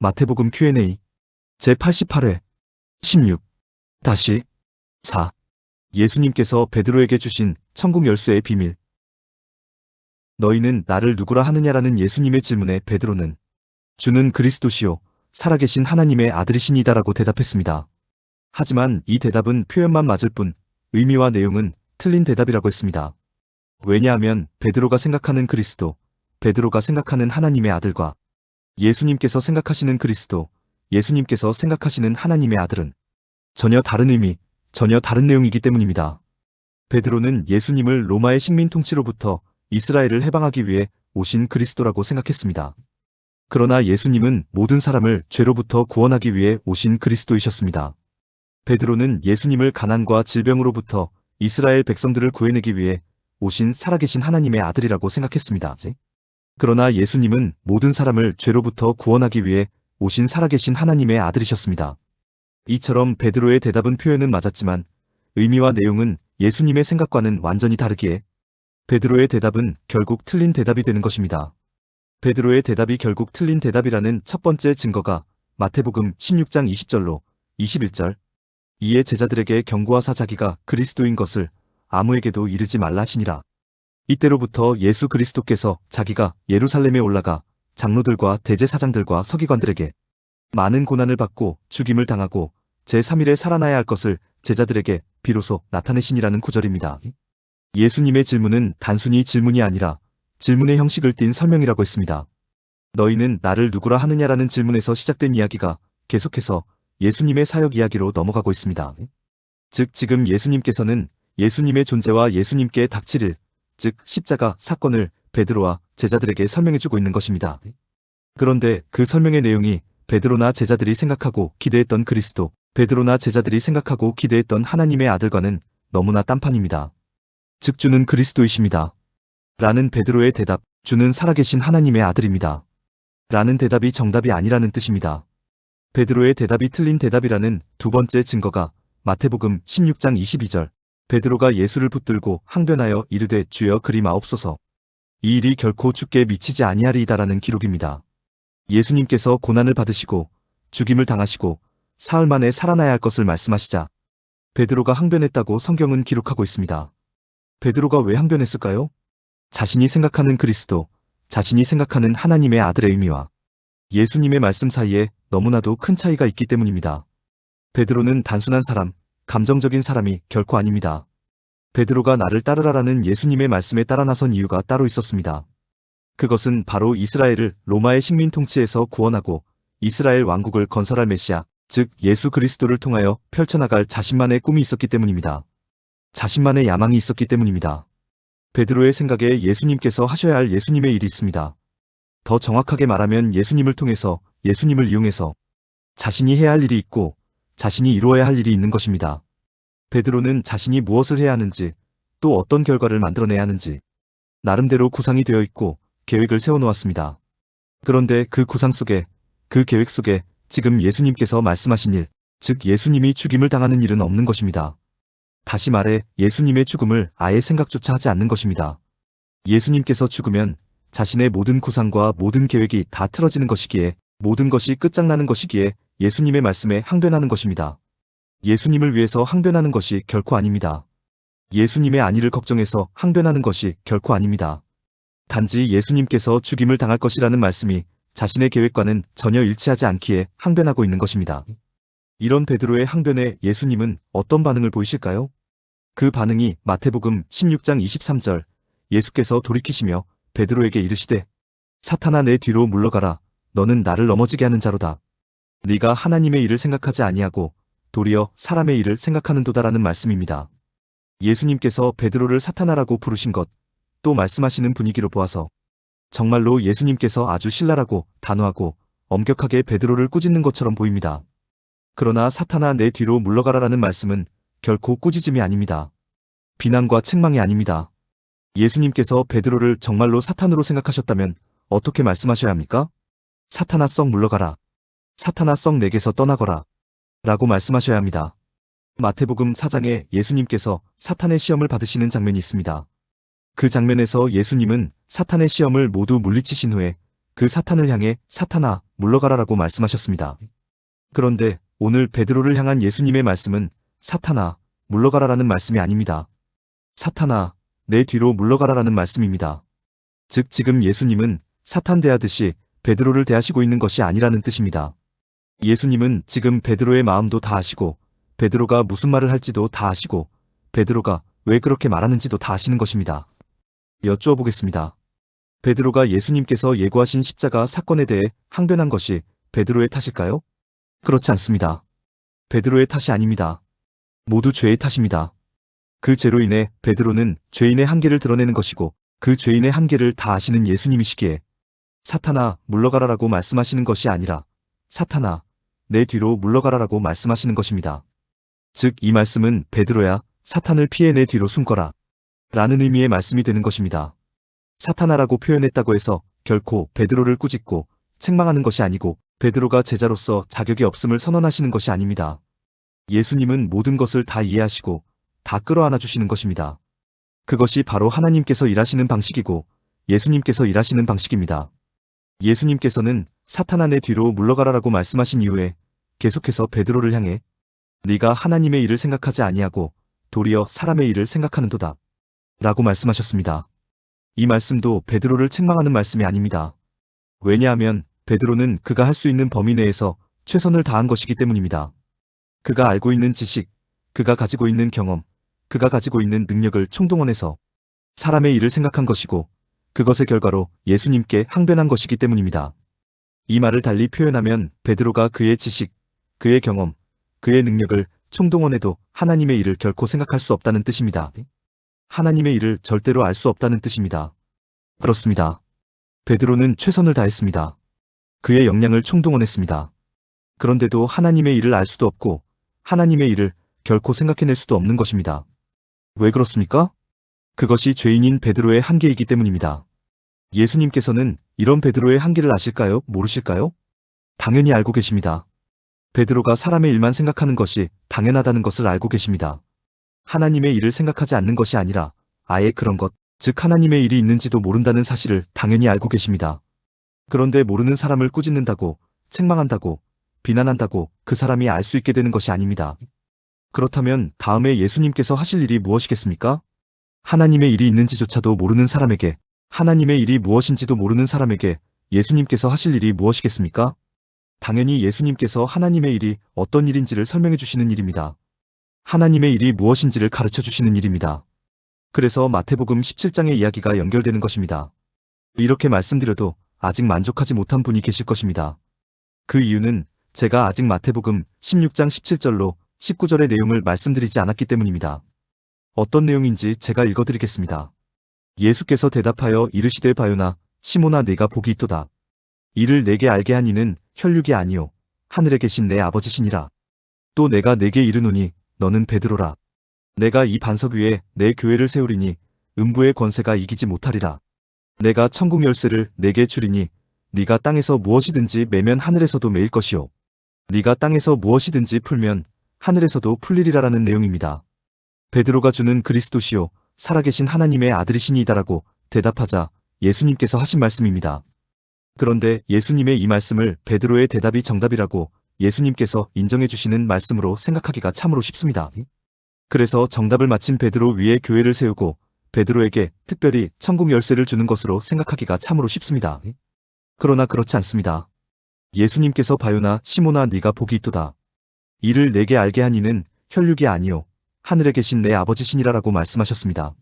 마태복음 Q&A 제88회 16 4. 예수님께서 베드로에게 주신 천국 열쇠의 비밀. 너희는 나를 누구라 하느냐라는 예수님의 질문에 베드로는 주는 그리스도시요 살아계신 하나님의 아들이시니다라고 대답했습니다. 하지만 이 대답은 표현만 맞을 뿐 의미와 내용은 틀린 대답이라고 했습니다. 왜냐하면 베드로가 생각하는 그리스도, 베드로가 생각하는 하나님의 아들과 예수님께서 생각하시는 그리스도, 예수님께서 생각하시는 하나님의 아들은 전혀 다른 의미, 전혀 다른 내용이기 때문입니다. 베드로는 예수님을 로마의 식민 통치로부터 이스라엘을 해방하기 위해 오신 그리스도라고 생각했습니다. 그러나 예수님은 모든 사람을 죄로부터 구원하기 위해 오신 그리스도이셨습니다. 베드로는 예수님을 가난과 질병으로부터 이스라엘 백성들을 구해내기 위해 오신 살아계신 하나님의 아들이라고 생각했습니다. 그러나 예수님은 모든 사람을 죄로부터 구원하기 위해 오신 살아계신 하나님의 아들이셨습니다. 이처럼 베드로의 대답은 표현은 맞았지만 의미와 내용은 예수님의 생각과는 완전히 다르기에 베드로의 대답은 결국 틀린 대답이 되는 것입니다. 베드로의 대답이 결국 틀린 대답이라는 첫 번째 증거가 마태복음 16장 20절로 21절 이에 제자들에게 경고하사 자기가 그리스도인 것을 아무에게도 이르지 말라 하시니라. 이때로부터 예수 그리스도께서 자기가 예루살렘에 올라가 장로들과 대제사장들과 서기관들에게 많은 고난을 받고 죽임을 당하고 제3일에 살아나야 할 것을 제자들에게 비로소 나타내시니라는 구절입니다. 예수님의 질문은 단순히 질문이 아니라 질문의 형식을 띤 설명이라고 했습니다. 너희는 나를 누구라 하느냐라는 질문에서 시작된 이야기가 계속해서 예수님의 사역 이야기로 넘어가고 있습니다. 즉 지금 예수님께서는 예수님의 존재와 예수님께 닥칠 일, 즉 십자가 사건을 베드로와 제자들에게 설명해주고 있는 것입니다. 그런데 그 설명의 내용이 베드로나 제자들이 생각하고 기대했던 그리스도, 베드로나 제자들이 생각하고 기대했던 하나님의 아들과는 너무나 딴판입니다. 즉 주는 그리스도이십니다. 라는 베드로의 대답, 주는 살아계신 하나님의 아들입니다. 라는 대답이 정답이 아니라는 뜻입니다. 베드로의 대답이 틀린 대답이라는 두 번째 증거가 마태복음 16장 22절 베드로가 예수를 붙들고 항변하여 이르되 주여 그리 마옵소서. 이 일이 결코 주께 미치지 아니하리이다라는 기록입니다. 예수님께서 고난을 받으시고 죽임을 당하시고 사흘 만에 살아나야 할 것을 말씀하시자 베드로가 항변했다고 성경은 기록하고 있습니다. 베드로가 왜 항변했을까요? 자신이 생각하는 그리스도, 자신이 생각하는 하나님의 아들의 의미와 예수님의 말씀 사이에 너무나도 큰 차이가 있기 때문입니다. 베드로는 단순한 사람, 감정적인 사람이 결코 아닙니다. 베드로가 나를 따르라라는 예수님의 말씀에 따라 나선 이유가 따로 있었습니다. 그것은 바로 이스라엘을 로마의 식민 통치에서 구원하고 이스라엘 왕국을 건설할 메시아, 즉 예수 그리스도를 통하여 펼쳐나갈 자신만의 꿈이 있었기 때문입니다. 자신만의 야망이 있었기 때문입니다. 베드로의 생각에 예수님께서 하셔야 할 예수님의 일이 있습니다. 더 정확하게 말하면 예수님을 통해서, 예수님을 이용해서 자신이 해야 할 일이 있고 자신이 이루어야 할 일이 있는 것입니다. 베드로는 자신이 무엇을 해야 하는지, 또 어떤 결과를 만들어내야 하는지 나름대로 구상이 되어 있고 계획을 세워놓았습니다. 그런데 그 구상 속에, 그 계획 속에 지금 예수님께서 말씀하신 일, 즉 예수님이 죽임을 당하는 일은 없는 것입니다. 다시 말해 예수님의 죽음을 아예 생각조차 하지 않는 것입니다. 예수님께서 죽으면 자신의 모든 구상과 모든 계획이 다 틀어지는 것이기에, 모든 것이 끝장나는 것이기에 예수님의 말씀에 항변하는 것입니다. 예수님을 위해서 항변하는 것이 결코 아닙니다. 예수님의 안위를 걱정해서 항변하는 것이 결코 아닙니다. 단지 예수님께서 죽임을 당할 것이라는 말씀이 자신의 계획과는 전혀 일치하지 않기에 항변하고 있는 것입니다. 이런 베드로의 항변에 예수님은 어떤 반응을 보이실까요? 그 반응이 마태복음 16장 23절 예수께서 돌이키시며 베드로에게 이르시되 사탄아 내 뒤로 물러가라. 너는 나를 넘어지게 하는 자로다. 네가 하나님의 일을 생각하지 아니하고 도리어 사람의 일을 생각하는도다라는 말씀입니다. 예수님께서 베드로를 사탄아라고 부르신 것, 또 말씀하시는 분위기로 보아서 정말로 예수님께서 아주 신랄하고 단호하고 엄격하게 베드로를 꾸짖는 것처럼 보입니다. 그러나 사탄아 내 뒤로 물러가라라는 말씀은 결코 꾸짖음이 아닙니다. 비난과 책망이 아닙니다. 예수님께서 베드로를 정말로 사탄으로 생각하셨다면 어떻게 말씀하셔야 합니까? 사탄아 썩 물러가라. 사탄아 썩 내게서 떠나거라. 라고 말씀하셔야 합니다. 마태복음 4장에 예수님께서 사탄의 시험을 받으시는 장면이 있습니다. 그 장면에서 예수님은 사탄의 시험을 모두 물리치신 후에 그 사탄을 향해 사탄아 물러가라라고 말씀하셨습니다. 그런데 오늘 베드로를 향한 예수님의 말씀은 사탄아, 물러가라라는 말씀이 아닙니다. 사탄아, 내 뒤로 물러가라라는 말씀입니다. 즉 지금 예수님은 사탄 대하듯이 베드로를 대하시고 있는 것이 아니라는 뜻입니다. 예수님은 지금 베드로의 마음도 다 아시고 베드로가 무슨 말을 할지도 다 아시고 베드로가 왜 그렇게 말하는지도 다 아시는 것입니다. 여쭈어 보겠습니다. 베드로가 예수님께서 예고하신 십자가 사건에 대해 항변한 것이 베드로의 탓일까요? 그렇지 않습니다. 베드로의 탓이 아닙니다. 모두 죄의 탓입니다. 그 죄로 인해 베드로는 죄인의 한계를 드러내는 것이고 그 죄인의 한계를 다 아시는 예수님이시기에 사탄아, 물러가라라고 말씀하시는 것이 아니라 사탄아, 내 뒤로 물러가라라고 말씀하시는 것입니다. 즉 이 말씀은 베드로야, 사탄을 피해 내 뒤로 숨거라 라는 의미의 말씀이 되는 것입니다. 사탄아라고 표현했다고 해서 결코 베드로를 꾸짖고 책망하는 것이 아니고 베드로가 제자로서 자격이 없음을 선언하시는 것이 아닙니다. 예수님은 모든 것을 다 이해하시고 다 끌어안아 주시는 것입니다. 그것이 바로 하나님께서 일하시는 방식이고 예수님께서 일하시는 방식입니다. 예수님께서는 사탄아 내 뒤로 물러가라라고 말씀하신 이후에 계속해서 베드로를 향해 네가 하나님의 일을 생각하지 아니하고 도리어 사람의 일을 생각하는도다 라고 말씀하셨습니다. 이 말씀도 베드로를 책망하는 말씀이 아닙니다. 왜냐하면 베드로는 그가 할 수 있는 범위 내에서 최선을 다한 것이기 때문입니다. 그가 알고 있는 지식, 그가 가지고 있는 경험, 그가 가지고 있는 능력을 총동원해서 사람의 일을 생각한 것이고 그것의 결과로 예수님께 항변한 것이기 때문입니다. 이 말을 달리 표현하면 베드로가 그의 지식, 그의 경험, 그의 능력을 총동원해도 하나님의 일을 결코 생각할 수 없다는 뜻입니다. 하나님의 일을 절대로 알 수 없다는 뜻입니다. 그렇습니다. 베드로는 최선을 다했습니다. 그의 역량을 총동원했습니다. 그런데도 하나님의 일을 알 수도 없고 하나님의 일을 결코 생각해낼 수도 없는 것입니다. 왜 그렇습니까? 그것이 죄인인 베드로의 한계이기 때문입니다. 예수님께서는 이런 베드로의 한계를 아실까요? 모르실까요? 당연히 알고 계십니다. 베드로가 사람의 일만 생각하는 것이 당연하다는 것을 알고 계십니다. 하나님의 일을 생각하지 않는 것이 아니라 아예 그런 것, 즉 하나님의 일이 있는지도 모른다는 사실을 당연히 알고 계십니다. 그런데 모르는 사람을 꾸짖는다고, 책망한다고, 비난한다고 그 사람이 알 수 있게 되는 것이 아닙니다. 그렇다면 다음에 예수님께서 하실 일이 무엇이겠습니까? 하나님의 일이 있는지조차도 모르는 사람에게, 하나님의 일이 무엇인지도 모르는 사람에게 예수님께서 하실 일이 무엇이겠습니까? 당연히 예수님께서 하나님의 일이 어떤 일인지를 설명해 주시는 일입니다. 하나님의 일이 무엇인지를 가르쳐 주시는 일입니다. 그래서 마태복음 17장의 이야기가 연결되는 것입니다. 이렇게 말씀드려도 아직 만족하지 못한 분이 계실 것입니다. 그 이유는 제가 아직 마태복음 16장 17절로 19절의 내용을 말씀드리지 않았기 때문입니다. 어떤 내용인지 제가 읽어드리겠습니다. 예수께서 대답하여 이르시되 바요나 시몬아 네가 복이 있도다. 이를 내게 알게 한 이는 혈육이 아니요 하늘에 계신 내 아버지시니라. 또 내가 네게 이르노니 너는 베드로라. 내가 이 반석 위에 내 교회를 세우리니 음부의 권세가 이기지 못하리라. 내가 천국 열쇠를 네게 주리니 네가 땅에서 무엇이든지 매면 하늘에서도 매일 것이요 네가 땅에서 무엇이든지 풀면 하늘에서도 풀리리라라는 내용입니다. 베드로가 주는 그리스도시요 살아계신 하나님의 아들이시니이다라고 대답하자 예수님께서 하신 말씀입니다. 그런데 예수님의 이 말씀을 베드로의 대답이 정답이라고 예수님께서 인정해 주시는 말씀으로 생각하기가 참으로 쉽습니다. 그래서 정답을 맞힌 베드로 위에 교회를 세우고 베드로에게 특별히 천국 열쇠를 주는 것으로 생각하기가 참으로 쉽습니다. 그러나 그렇지 않습니다. 예수님께서 바요나 시몬아 네가 복이 있도다. 이를 내게 알게 한 이는 혈육이 아니요 하늘에 계신 내 아버지시니라라고 말씀하셨습니다.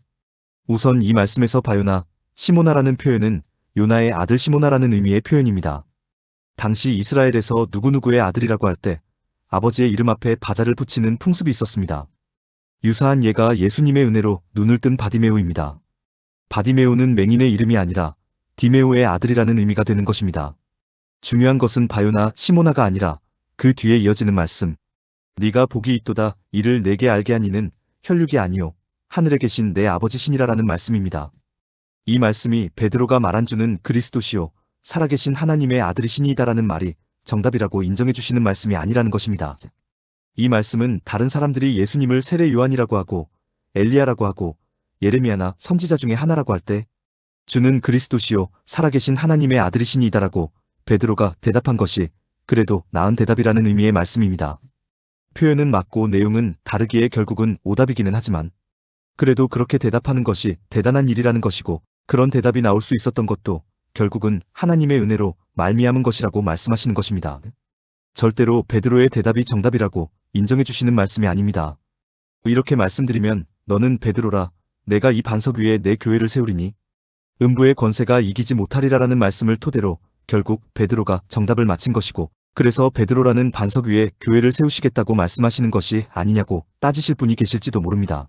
우선 이 말씀에서 바요나 시몬아라는 표현은 요나의 아들 시몬아라는 의미의 표현입니다. 당시 이스라엘에서 누구누구의 아들이라고 할 때 아버지의 이름 앞에 바자를 붙이는 풍습이 있었습니다. 유사한 예가 예수님의 은혜로 눈을 뜬 바디메오입니다. 바디메오는 맹인의 이름이 아니라 디메오의 아들이라는 의미가 되는 것입니다. 중요한 것은 바요나 시모나가 아니라 그 뒤에 이어지는 말씀. 네가 복이 있도다 이를 내게 알게 한 이는 혈육이 아니요 하늘에 계신 내 아버지시니라라는 말씀입니다. 이 말씀이 베드로가 말한 주는 그리스도시요 살아계신 하나님의 아들이시니이다라는 말이 정답이라고 인정해 주시는 말씀이 아니라는 것입니다. 이 말씀은 다른 사람들이 예수님을 세례 요한이라고 하고 엘리야라고 하고 예레미야나 선지자 중에 하나라고 할 때 주는 그리스도시요 살아계신 하나님의 아들이시니이다라고 베드로가 대답한 것이 그래도 나은 대답이라는 의미의 말씀입니다. 표현은 맞고 내용은 다르기에 결국은 오답이기는 하지만 그래도 그렇게 대답하는 것이 대단한 일이라는 것이고 그런 대답이 나올 수 있었던 것도 결국은 하나님의 은혜로 말미암은 것이라고 말씀하시는 것입니다. 절대로 베드로의 대답이 정답이라고 인정해 주시는 말씀이 아닙니다. 이렇게 말씀드리면 너는 베드로라 내가 이 반석 위에 내 교회를 세우리니 음부의 권세가 이기지 못하리라라는 말씀을 토대로 결국 베드로가 정답을 맞힌 것이고 그래서 베드로라는 반석 위에 교회를 세우시겠다고 말씀하시는 것이 아니냐고 따지실 분이 계실지도 모릅니다.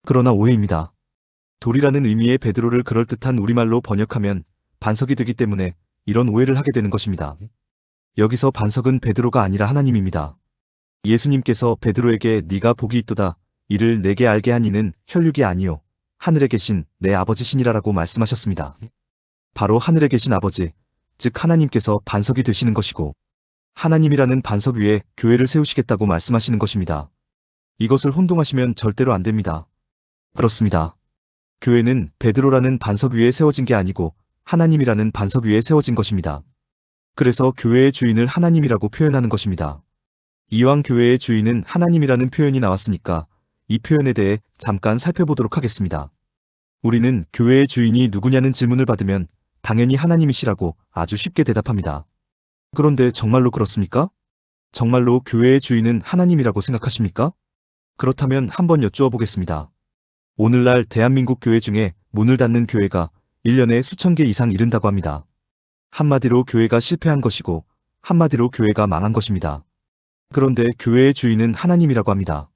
그러나 오해입니다. 돌이라는 의미의 베드로를 그럴듯한 우리말로 번역하면 반석이 되기 때문에 이런 오해를 하게 되는 것입니다. 여기서 반석은 베드로가 아니라 하나님입니다. 예수님께서 베드로에게 네가 복이 있도다 이를 내게 알게 한 이는 혈육이 아니요 하늘에 계신 내 아버지시니라라고 말씀하셨습니다. 바로 하늘에 계신 아버지, 즉 하나님께서 반석이 되시는 것이고 하나님이라는 반석 위에 교회를 세우시겠다고 말씀하시는 것입니다. 이것을 혼동하시면 절대로 안 됩니다. 그렇습니다. 교회는 베드로라는 반석 위에 세워진 게 아니고 하나님이라는 반석 위에 세워진 것입니다. 그래서 교회의 주인을 하나님이라고 표현하는 것입니다. 이왕 교회의 주인은 하나님이라는 표현이 나왔으니까 이 표현에 대해 잠깐 살펴보도록 하겠습니다. 우리는 교회의 주인이 누구냐는 질문을 받으면 당연히 하나님이시라고 아주 쉽게 대답합니다. 그런데 정말로 그렇습니까? 정말로 교회의 주인은 하나님이라고 생각하십니까? 그렇다면 한번 여쭈어 보겠습니다. 오늘날 대한민국 교회 중에 문을 닫는 교회가 1년에 수천 개 이상 이른다고 합니다. 한마디로 교회가 실패한 것이고 한마디로 교회가 망한 것입니다. 그런데 교회의 주인은 하나님이라고 합니다.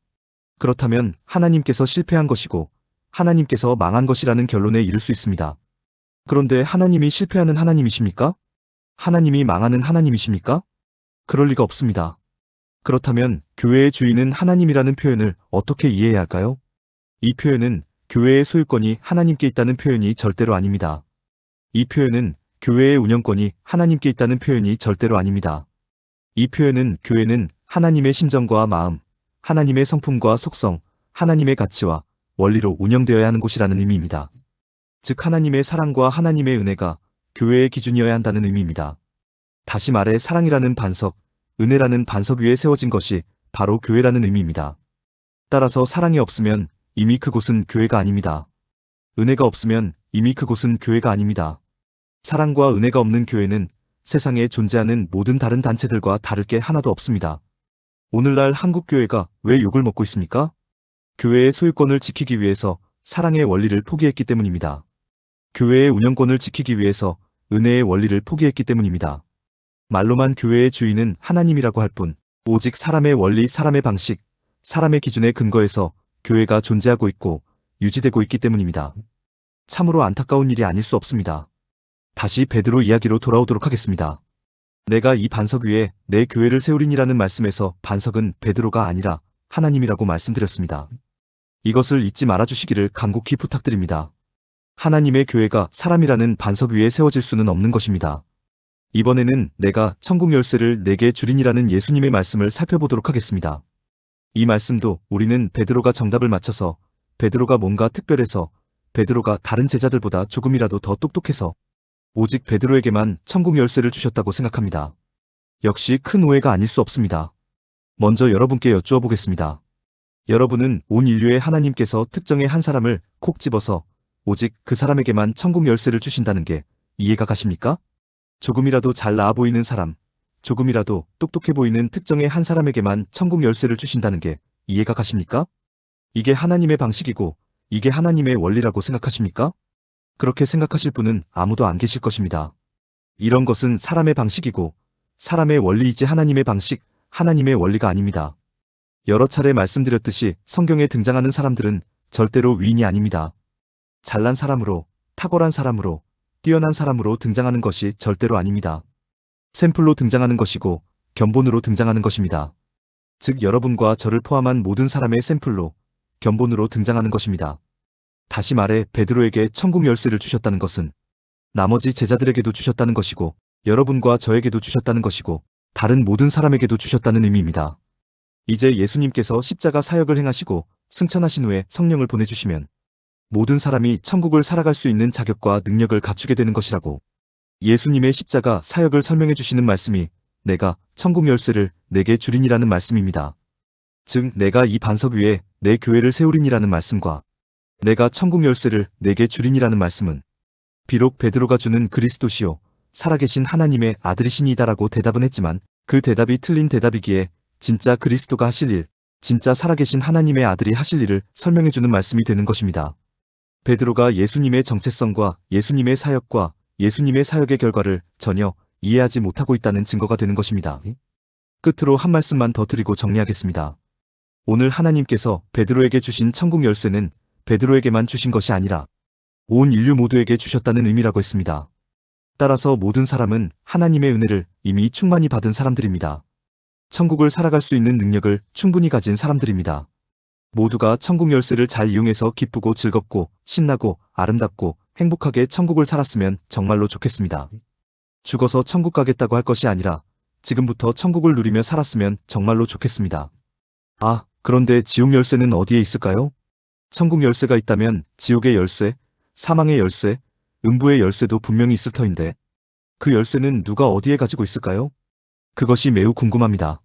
그렇다면 하나님께서 실패한 것이고 하나님께서 망한 것이라는 결론에 이를 수 있습니다. 그런데 하나님이 실패하는 하나님이십니까? 하나님이 망하는 하나님이십니까? 그럴 리가 없습니다. 그렇다면 교회의 주인은 하나님이라는 표현을 어떻게 이해해야 할까요? 이 표현은 교회의 소유권이 하나님께 있다는 표현이 절대로 아닙니다. 이 표현은 교회의 운영권이 하나님께 있다는 표현이 절대로 아닙니다. 이 표현은 교회는 하나님의 심정과 마음, 하나님의 성품과 속성, 하나님의 가치와 원리로 운영되어야 하는 곳이라는 의미입니다. 즉 하나님의 사랑과 하나님의 은혜가 교회의 기준이어야 한다는 의미입니다. 다시 말해 사랑이라는 반석, 은혜라는 반석 위에 세워진 것이 바로 교회라는 의미입니다. 따라서 사랑이 없으면 이미 그곳은 교회가 아닙니다. 은혜가 없으면 이미 그곳은 교회가 아닙니다. 사랑과 은혜가 없는 교회는 세상에 존재하는 모든 다른 단체들과 다를 게 하나도 없습니다. 오늘날 한국 교회가 왜 욕을 먹고 있습니까? 교회의 소유권을 지키기 위해서 사랑의 원리를 포기했기 때문입니다. 교회의 운영권을 지키기 위해서 은혜의 원리를 포기했기 때문입니다. 말로만 교회의 주인은 하나님이라고 할 뿐, 오직 사람의 원리, 사람의 방식, 사람의 기준에 근거해서 교회가 존재하고 있고 유지되고 있기 때문입니다. 참으로 안타까운 일이 아닐 수 없습니다. 다시 베드로 이야기로 돌아오도록 하겠습니다. 내가 이 반석 위에 내 교회를 세우리니라는 말씀에서 반석은 베드로가 아니라 하나님이라고 말씀드렸습니다. 이것을 잊지 말아주시기를 간곡히 부탁드립니다. 하나님의 교회가 사람이라는 반석 위에 세워질 수는 없는 것입니다. 이번에는 내가 천국 열쇠를 내게 주리니라는 예수님의 말씀을 살펴보도록 하겠습니다. 이 말씀도 우리는 베드로가 정답을 맞춰서 베드로가 뭔가 특별해서 베드로가 다른 제자들보다 조금이라도 더 똑똑해서 오직 베드로에게만 천국 열쇠를 주셨다고 생각합니다. 역시 큰 오해가 아닐 수 없습니다. 먼저 여러분께 여쭈어 보겠습니다. 여러분은 온 인류의 하나님께서 특정의 한 사람을 콕 집어서 오직 그 사람에게만 천국 열쇠를 주신다는 게 이해가 가십니까? 조금이라도 잘 나아 보이는 사람, 조금이라도 똑똑해 보이는 특정의 한 사람에게만 천국 열쇠를 주신다는 게 이해가 가십니까? 이게 하나님의 방식이고 이게 하나님의 원리라고 생각하십니까? 그렇게 생각하실 분은 아무도 안 계실 것입니다. 이런 것은 사람의 방식이고 사람의 원리이지 하나님의 방식, 하나님의 원리가 아닙니다. 여러 차례 말씀드렸듯이 성경에 등장하는 사람들은 절대로 위인이 아닙니다. 잘난 사람으로, 탁월한 사람으로, 뛰어난 사람으로 등장하는 것이 절대로 아닙니다. 샘플로 등장하는 것이고 견본으로 등장하는 것입니다. 즉 여러분과 저를 포함한 모든 사람의 샘플로, 견본으로 등장하는 것입니다. 다시 말해 베드로에게 천국 열쇠를 주셨다는 것은 나머지 제자들에게도 주셨다는 것이고 여러분과 저에게도 주셨다는 것이고 다른 모든 사람에게도 주셨다는 의미입니다. 이제 예수님께서 십자가 사역을 행하시고 승천하신 후에 성령을 보내주시면 모든 사람이 천국을 살아갈 수 있는 자격과 능력을 갖추게 되는 것이라고 예수님의 십자가 사역을 설명해 주시는 말씀이 내가 천국 열쇠를 내게 주리니라는 말씀입니다. 즉 내가 이 반석 위에 내 교회를 세우리니라는 말씀과 내가 천국 열쇠를 내게 주리니라는 말씀은 비록 베드로가 주는 그리스도시요 살아계신 하나님의 아들이시니이다라고 대답은 했지만 그 대답이 틀린 대답이기에 진짜 그리스도가 하실 일, 진짜 살아계신 하나님의 아들이 하실 일을 설명해주는 말씀이 되는 것입니다. 베드로가 예수님의 정체성과 예수님의 사역과 예수님의 사역의 결과를 전혀 이해하지 못하고 있다는 증거가 되는 것입니다. 끝으로 한 말씀만 더 드리고 정리하겠습니다. 오늘 하나님께서 베드로에게 주신 천국 열쇠는 베드로에게만 주신 것이 아니라 온 인류 모두에게 주셨다는 의미라고 했습니다. 따라서 모든 사람은 하나님의 은혜를 이미 충만히 받은 사람들입니다. 천국을 살아갈 수 있는 능력을 충분히 가진 사람들입니다. 모두가 천국 열쇠를 잘 이용해서 기쁘고 즐겁고 신나고 아름답고 행복하게 천국을 살았으면 정말로 좋겠습니다. 죽어서 천국 가겠다고 할 것이 아니라 지금부터 천국을 누리며 살았으면 정말로 좋겠습니다. 아, 그런데 지옥 열쇠는 어디에 있을까요? 천국 열쇠가 있다면 지옥의 열쇠, 사망의 열쇠, 음부의 열쇠도 분명히 있을 터인데 그 열쇠는 누가 어디에 가지고 있을까요? 그것이 매우 궁금합니다.